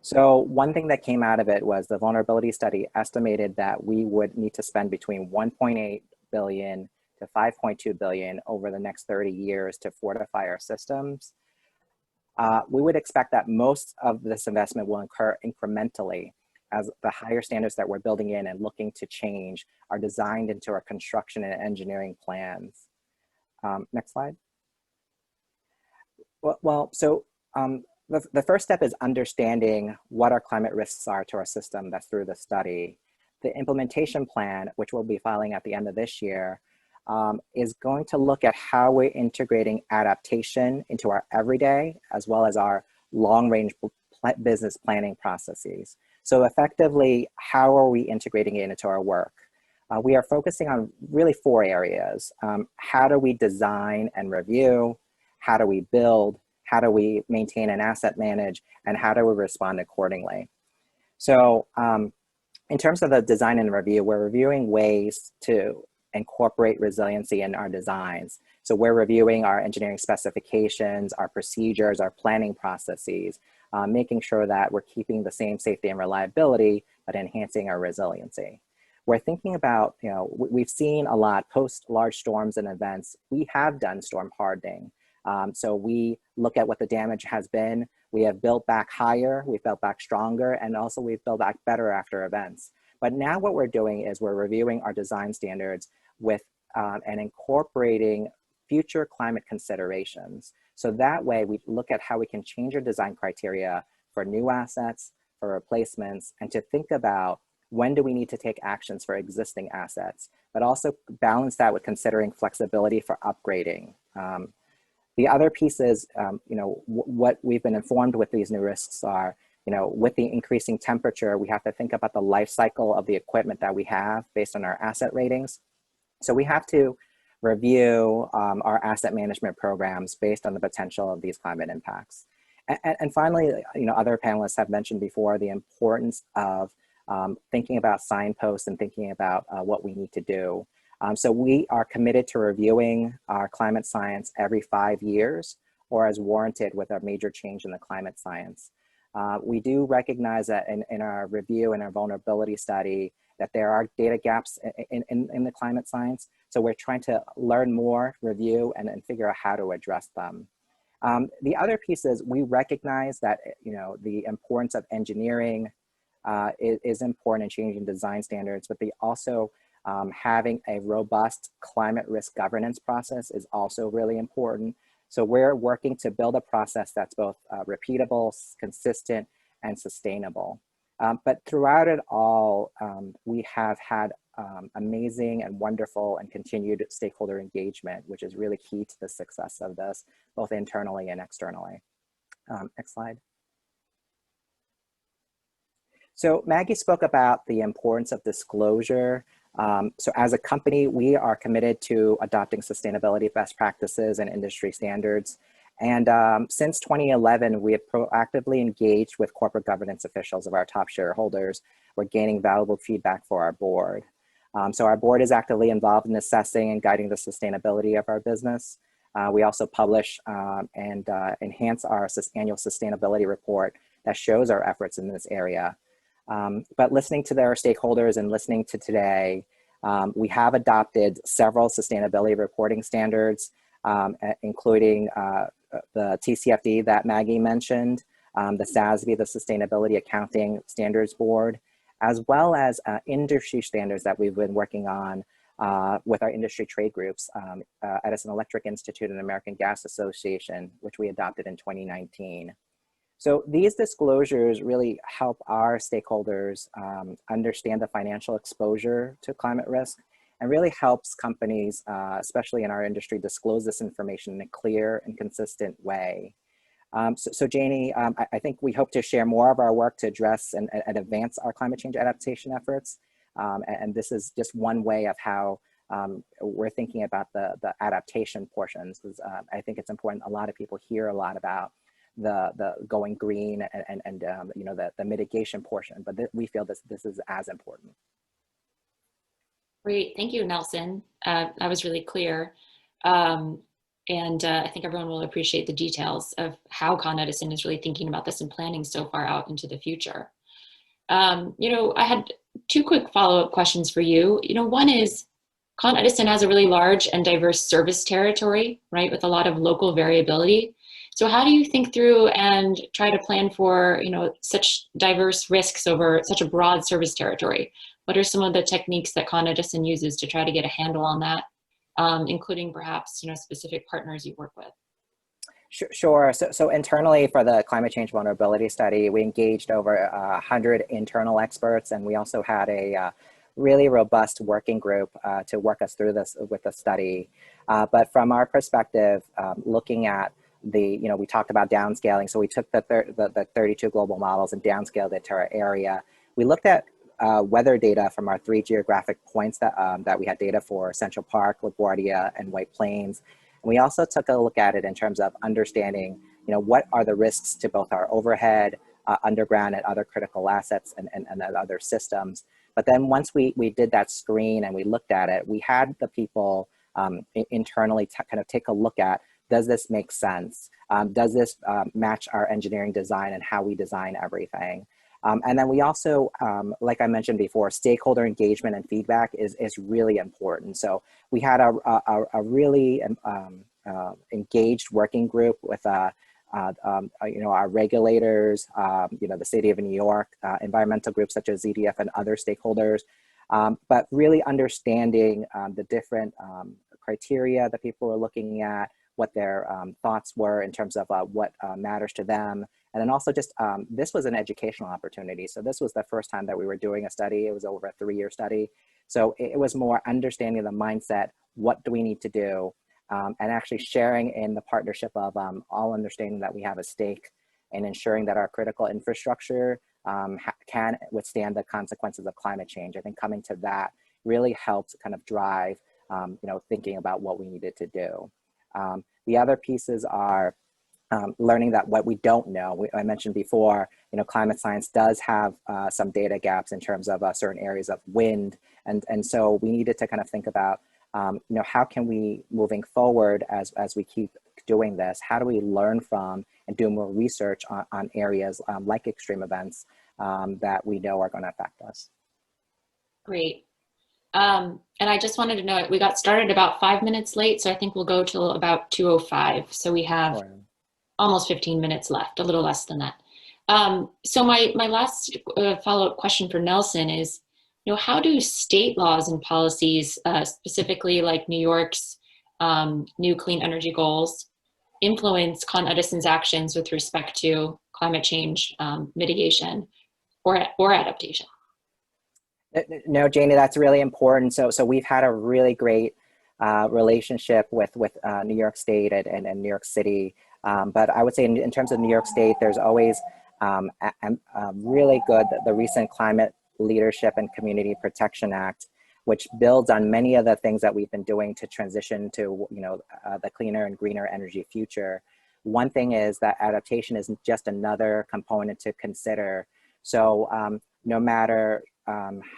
So one thing that came out of it was the vulnerability study estimated that we would need to spend between 1.8 billion to 5.2 billion over the next 30 years to fortify our systems. We would expect that most of this investment will incur incrementally as the higher standards that we're building in and looking to change are designed into our construction and engineering plans. Next slide. The first step is understanding what our climate risks are to our system. That's through the study. The implementation plan, which we'll be filing at the end of this year, is going to look at how we're integrating adaptation into our everyday, as well as our long-range business planning processes. So effectively, how are we integrating it into our work? We are focusing on really 4 areas. How do we design and review? How do we build? How do we maintain and asset manage? And how do we respond accordingly? So in terms of the design and review, we're reviewing ways to incorporate resiliency in our designs. So we're reviewing our engineering specifications, our procedures, our planning processes, making sure that we're keeping the same safety and reliability, but enhancing our resiliency. We're thinking about, we've seen a lot post large storms and events. We have done storm hardening. So we look at what the damage has been. We have built back higher, we've built back stronger, and also we've built back better after events. But now what we're doing is we're reviewing our design standards with and incorporating future climate considerations. So that way we look at how we can change our design criteria for new assets, for replacements, and to think about when do we need to take actions for existing assets, but also balance that with considering flexibility for upgrading. The other piece is, what we've been informed with these new risks are, with the increasing temperature, we have to think about the life cycle of the equipment that we have based on our asset ratings. So we have to review our asset management programs based on the potential of these climate impacts. And finally, other panelists have mentioned before the importance of thinking about signposts and thinking about what we need to do. So we are committed to reviewing our climate science every 5 years or as warranted with a major change in the climate science. We do recognize that in our review and our vulnerability study that there are data gaps in the climate science. So we're trying to learn more, review, and figure out how to address them. The other piece is we recognize that the importance of engineering is important in changing design standards, but they also having a robust climate risk governance process is also really important. So we're working to build a process that's both repeatable, consistent, and sustainable. But throughout it all, we have had amazing and wonderful and continued stakeholder engagement, which is really key to the success of this, both internally and externally. Next slide. So Maggie spoke about the importance of disclosure. So as a company, we are committed to adopting sustainability best practices and industry standards. And since 2011, we have proactively engaged with corporate governance officials of our top shareholders. We're gaining valuable feedback for our board. So our board is actively involved in assessing and guiding the sustainability of our business. We also publish and enhance our annual sustainability report that shows our efforts in this area. But listening to their stakeholders and listening to today, we have adopted several sustainability reporting standards, including the TCFD that Maggie mentioned, the SASB, the Sustainability Accounting Standards Board, as well as industry standards that we've been working on with our industry trade groups, Edison Electric Institute and American Gas Association, which we adopted in 2019. So these disclosures really help our stakeholders understand the financial exposure to climate risk, and really helps companies, especially in our industry, disclose this information in a clear and consistent way. So Jayni, I think we hope to share more of our work to address and advance our climate change adaptation efforts. And this is just one way of how we're thinking about the adaptation portions, because I think it's important. A lot of people hear a lot about the going green and you know, the mitigation portion, but we feel this is as important. Great, thank you, Nelson. That was really clear. I think everyone will appreciate the details of how Con Edison is really thinking about this and planning so far out into the future. You know, I had two quick follow-up questions for you. You know, one is, Con Edison has a really large and diverse service territory, right, with a lot of local variability. So how do you think through and try to plan for, you know, such diverse risks over such a broad service territory? What are some of the techniques that Con Edison uses to try to get a handle on that, including perhaps, you know, specific partners you work with? Sure. So internally for the climate change vulnerability study, we engaged over 100 internal experts, and we also had a really robust working group to work us through this with the study. But from our perspective, looking at you know, we talked about downscaling. So we took the 32 global models and downscaled it to our area. We looked at weather data from our 3 geographic points that we had data for: Central Park, LaGuardia, and White Plains. And we also took a look at it in terms of understanding, you know, what are the risks to both our overhead, underground, and other critical assets and other systems. But then once we did that screen and we looked at it, we had the people internally kind of take a look at, does this make sense? Does this match our engineering design and how we design everything? And then we also, like I mentioned before, stakeholder engagement and feedback is really important. So we had a really engaged working group with you know, our regulators, you know, the City of New York, environmental groups such as ZDF and other stakeholders, but really understanding the different criteria that people are looking at, what their thoughts were in terms of what matters to them. And then also just, this was an educational opportunity. So this was the first time that we were doing a study. It was over a 3-year study. So it was more understanding the mindset, what do we need to do? And actually sharing in the partnership of all understanding that we have a stake in ensuring that our critical infrastructure can withstand the consequences of climate change. I think coming to that really helped kind of drive, you know, thinking about what we needed to do. The other pieces are learning that what we don't know. I mentioned before, you know, climate science does have some data gaps in terms of certain areas of wind. And so we needed to kind of think about, you know, how can we, moving forward as we keep doing this, how do we learn from and do more research on areas like extreme events that we know are going to affect us? Great. And I just wanted to know, we got started about 5 minutes late, so I think we'll go till about 2:05. So we have almost 15 minutes left, a little less than that. So my last follow-up question for Nelson is, you know, how do state laws and policies, specifically like New York's new clean energy goals, influence Con Edison's actions with respect to climate change mitigation or adaptation? No, Jayni, that's really important. So we've had a really great relationship with New York State and New York City. But I would say in terms of New York State, there's always really good, the recent Climate Leadership and Community Protection Act, which builds on many of the things that we've been doing to transition to, you know, the cleaner and greener energy future. One thing is that adaptation is just another component to consider. So no matter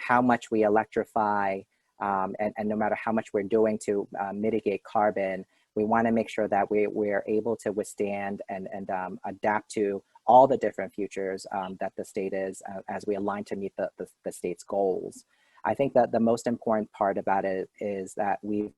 how much we electrify and no matter how much we're doing to mitigate carbon, we want to make sure that we're able to withstand and adapt to all the different futures that the state is as we align to meet the state's goals. I think that the most important part about it is that we've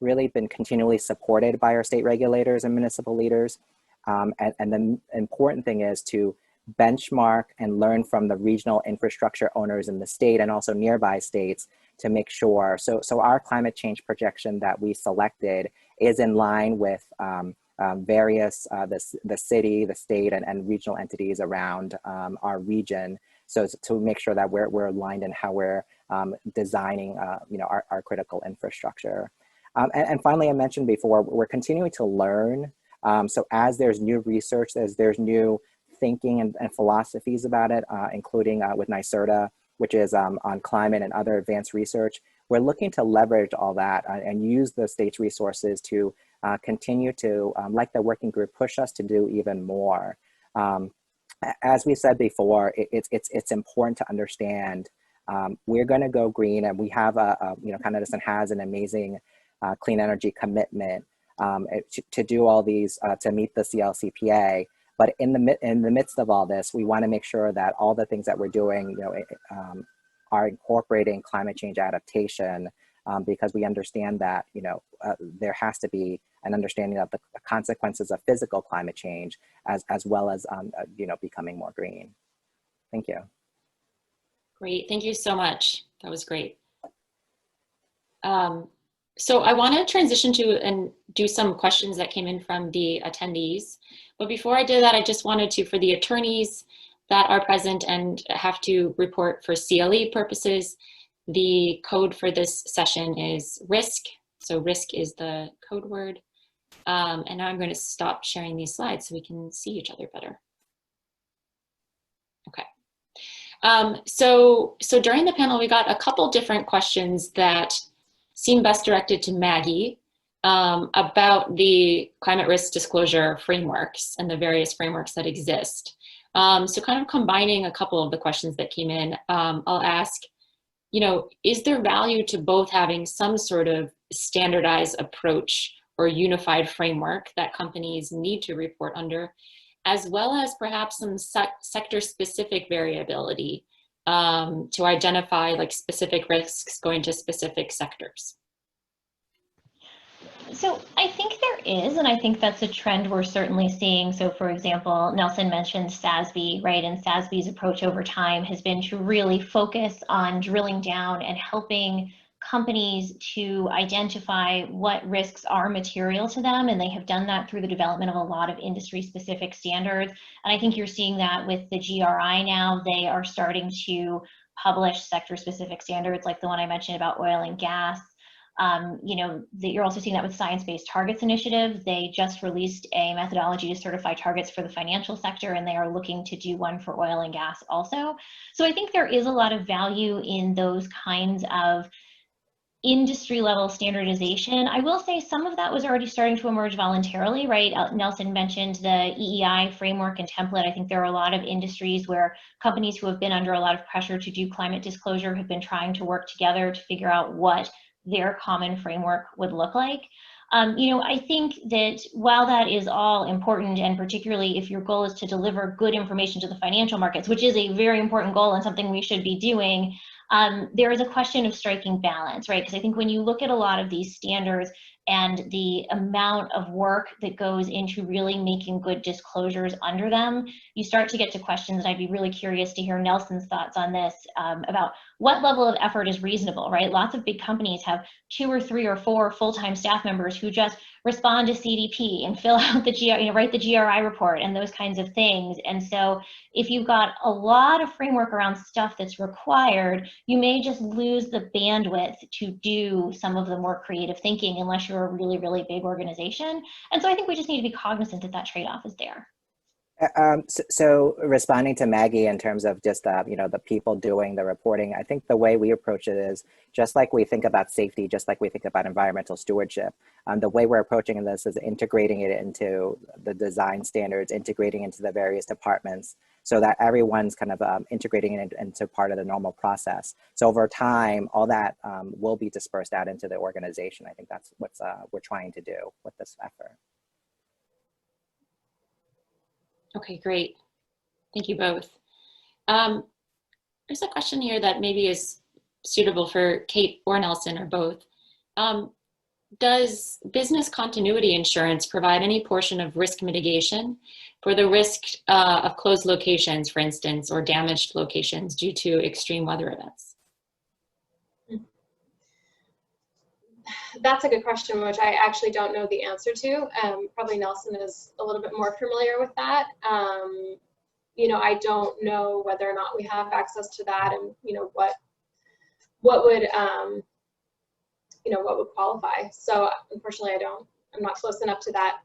really been continually supported by our state regulators and municipal leaders. And the important thing is to benchmark and learn from the regional infrastructure owners in the state and also nearby states to make sure. So our climate change projection that we selected is in line with various, the city, the state, and regional entities around our region. So to make sure that we're aligned in how we're designing, you know, our critical infrastructure. And finally, I mentioned before, we're continuing to learn. So as there's new research, as there's new thinking and philosophies about it, including with NYSERDA, which is on climate and other advanced research, we're looking to leverage all that and use the state's resources to continue to, like the working group, push us to do even more. As we said before, it's important to understand we're going to go green, and we have Con Edison has an amazing clean energy commitment to do all these to meet the CLCPA. But in the midst of all this, we want to make sure that all the things that we're doing, are incorporating climate change adaptation, because we understand that there has to be an understanding of the consequences of physical climate change, as well as becoming more green. Thank you. Great, thank you so much. That was great. So I want to transition to and do some questions that came in from the attendees. But before I did that, I just wanted to, for the attorneys that are present and have to report for CLE purposes, the code for this session is RISK. So RISK is the code word. And now I'm going to stop sharing these slides so we can see each other better. Okay. So during the panel, we got a couple different questions that seem best directed to Maggie about the climate risk disclosure frameworks and the various frameworks that exist. So kind of combining a couple of the questions that came in, I'll ask, is there value to both having some sort of standardized approach or unified framework that companies need to report under, as well as perhaps some sector-specific variability to identify like specific risks going to specific sectors? So I think there is, and I think that's a trend we're certainly seeing. So for example, Nelson mentioned SASB, right? And SASB's approach over time has been to really focus on drilling down and helping companies to identify what risks are material to them. And they have done that through the development of a lot of industry-specific standards. And I think you're seeing that with the GRI now. They are starting to publish sector-specific standards like the one I mentioned about oil and gas. You're also seeing that with Science-Based Targets Initiative. They just released a methodology to certify targets for the financial sector, and they are looking to do one for oil and gas also. So I think there is a lot of value in those kinds of industry level standardization. I will say some of that was already starting to emerge voluntarily, right? Nelson mentioned the EEI framework and template. I think there are a lot of industries where companies who have been under a lot of pressure to do climate disclosure have been trying to work together to figure out what their common framework would look like. I think that while that is all important, and particularly if your goal is to deliver good information to the financial markets, which is a very important goal and something we should be doing, there is a question of striking balance, right? Because I think when you look at a lot of these standards and the amount of work that goes into really making good disclosures under them, you start to get to questions, and I'd be really curious to hear Nelson's thoughts on this, about what level of effort is reasonable, right? Lots of big companies have 2 or 3 or 4 full-time staff members who just respond to CDP and fill out the write the GRI report and those kinds of things. And so if you've got a lot of framework around stuff that's required, you may just lose the bandwidth to do some of the more creative thinking unless you're a really, really big organization. And so I think we just need to be cognizant that that trade-off is there. So responding to Maggie in terms of just the people doing the reporting, I think the way we approach it is just like we think about safety, just like we think about environmental stewardship. The way we're approaching this is integrating it into the design standards, integrating into the various departments, so that everyone's kind of integrating it into part of the normal process. So over time, all that will be dispersed out into the organization. I think that's what we're trying to do with this effort. Okay, great. Thank you both. There's a question here that maybe is suitable for Kate or Nelson or both. Does business continuity insurance provide any portion of risk mitigation for the risk of closed locations, for instance, or damaged locations due to extreme weather events? That's a good question, which I actually don't know the answer to. Probably Nelson is a little bit more familiar with that. I don't know whether or not we have access to that, and what would what would qualify. So unfortunately, I'm not close enough to that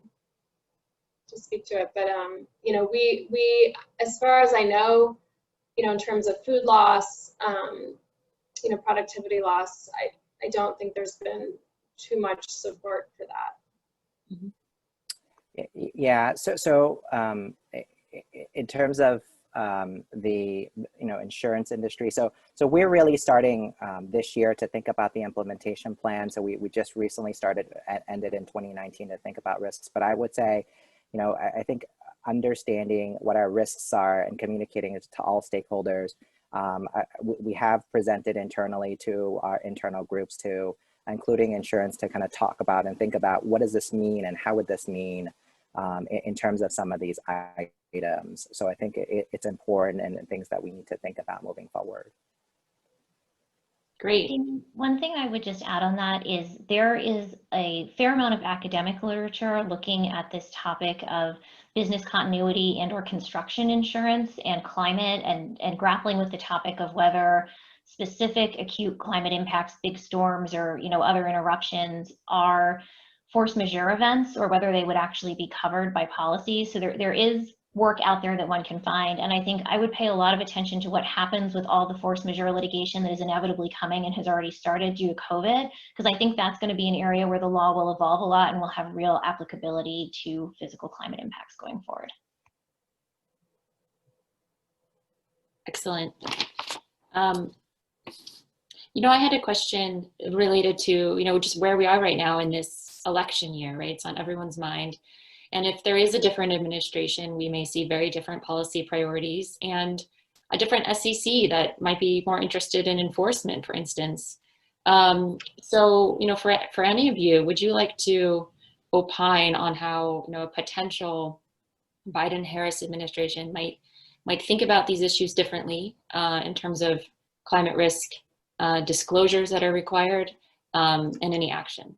to speak to it. But we as far as I know, in terms of food loss, productivity loss, I don't think there's been too much support for that. Yeah, in terms of the insurance industry, so we're really starting this year to think about the implementation plan. So we just recently ended in 2019 to think about risks. But I would say, I think understanding what our risks are and communicating it to all stakeholders. We have presented internally to our internal groups too, including insurance, to kind of talk about and think about what does this mean and how would this mean in terms of some of these items. So I think it's important and things that we need to think about moving forward. Great. One thing I would just add on that is there is a fair amount of academic literature looking at this topic of business continuity and or construction insurance and climate, and grappling with the topic of whether specific acute climate impacts, big storms, or other interruptions are force majeure events, or whether they would actually be covered by policy. So there is work out there that one can find. And I think I would pay a lot of attention to what happens with all the force majeure litigation that is inevitably coming and has already started due to COVID, because I think that's going to be an area where the law will evolve a lot and will have real applicability to physical climate impacts going forward. Excellent. I had a question related to, just where we are right now in this election year, right? It's on everyone's mind. And if there is a different administration, we may see very different policy priorities and a different SEC that might be more interested in enforcement, for instance. So, for any of you, would you like to opine on how, a potential Biden-Harris administration might think about these issues differently in terms of climate risk disclosures that are required and any action?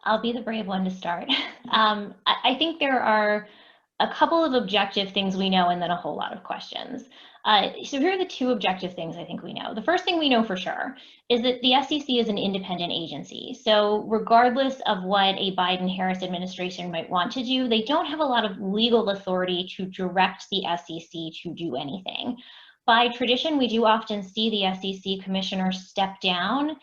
I'll be the brave one to start. I think there are a couple of objective things we know and then a whole lot of questions. So here are the two objective things I think we know. The first thing we know for sure is that the SEC is an independent agency. So regardless of what a Biden-Harris administration might want to do, they don't have a lot of legal authority to direct the SEC to do anything. By tradition, we do often see the SEC commissioner step down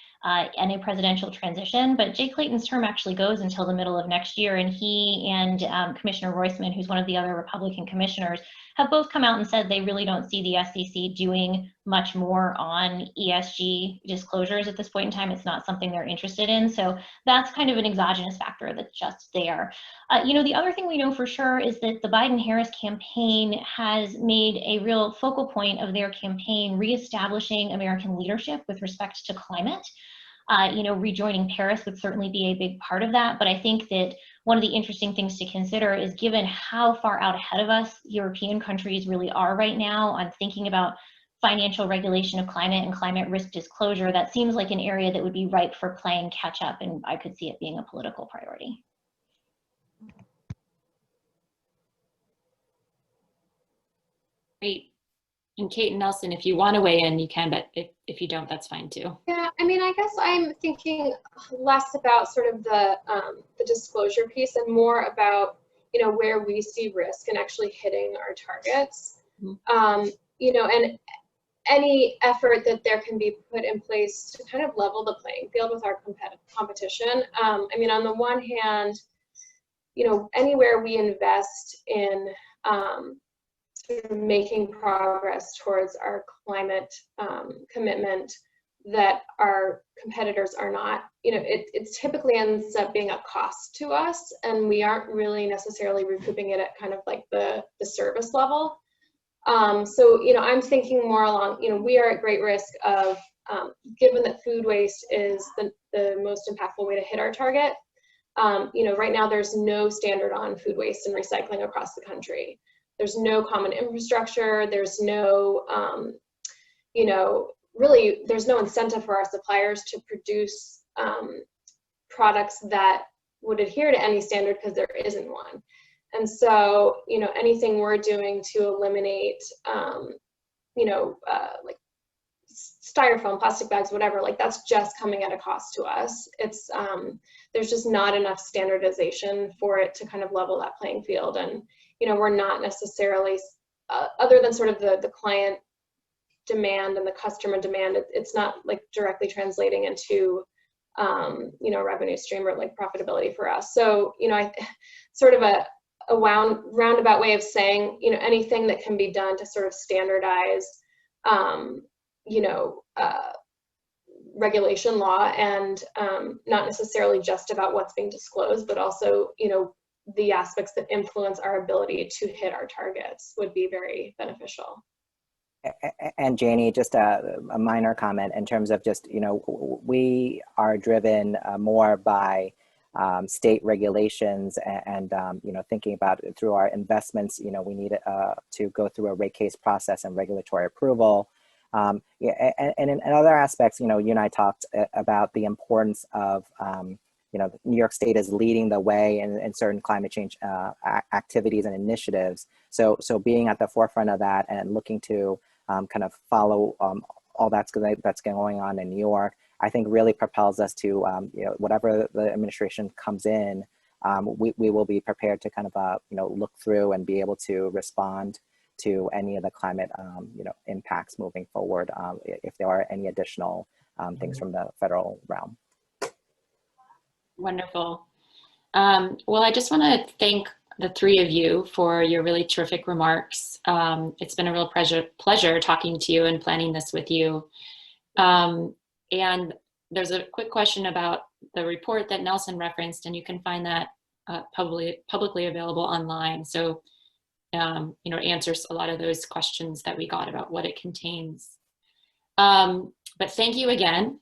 in a presidential transition, but Jay Clayton's term actually goes until the middle of next year, and he and Commissioner Roisman, who's one of the other Republican commissioners, have both come out and said they really don't see the SEC doing much more on ESG disclosures at this point in time. It's not something they're interested in. So that's kind of an exogenous factor that's just there. The other thing we know for sure is that the Biden-Harris campaign has made a real focal point of their campaign reestablishing American leadership with respect to climate. Rejoining Paris would certainly be a big part of that. But I think that one of the interesting things to consider is, given how far out ahead of us European countries really are right now on thinking about financial regulation of climate and climate risk disclosure, that seems like an area that would be ripe for playing catch up, and I could see it being a political priority. Great. And Kate and Nelson, if you want to weigh in, you can, but if you don't, that's fine too. Yeah, I guess I'm thinking less about sort of the disclosure piece and more about, where we see risk and actually hitting our targets. Mm-hmm. And any effort that there can be put in place to kind of level the playing field with our competition. On the one hand, anywhere we invest in sort of making progress towards our climate commitment that our competitors are not, it typically ends up being a cost to us, and we aren't really necessarily recouping it at kind of like the service level. So, I'm thinking more along, we are at great risk of, given that food waste is the most impactful way to hit our target, right now there's no standard on food waste and recycling across the country. There's no common infrastructure. There's no, really, there's no incentive for our suppliers to produce products that would adhere to any standard because there isn't one. And so, anything we're doing to eliminate, like styrofoam, plastic bags, whatever, like that's just coming at a cost to us. It's, there's just not enough standardization for it to kind of level that playing field. And, we're not necessarily, other than sort of the client demand and the customer demand, it's not like directly translating into revenue stream or like profitability for us. So, sort of a roundabout way of saying, anything that can be done to sort of standardize, regulation law, and not necessarily just about what's being disclosed, but also, the aspects that influence our ability to hit our targets would be very beneficial. And Jayni, just a minor comment in terms of just, we are driven more by state regulations and thinking about it through our investments, we need to go through a rate case process and regulatory approval. And in other aspects, you and I talked about the importance of, New York State is leading the way in certain climate change activities and initiatives. So being at the forefront of that and looking to kind of follow all that's going on in New York, I think really propels us to, whatever the administration comes in, we will be prepared to kind of, look through and be able to respond to any of the climate, impacts moving forward, if there are any additional things from the federal realm. Wonderful. Well, I just want to thank the three of you for your really terrific remarks. It's been a real pleasure talking to you and planning this with you. And there's a quick question about the report that Nelson referenced, and you can find that publicly available online. So, it answers a lot of those questions that we got about what it contains. But thank you again.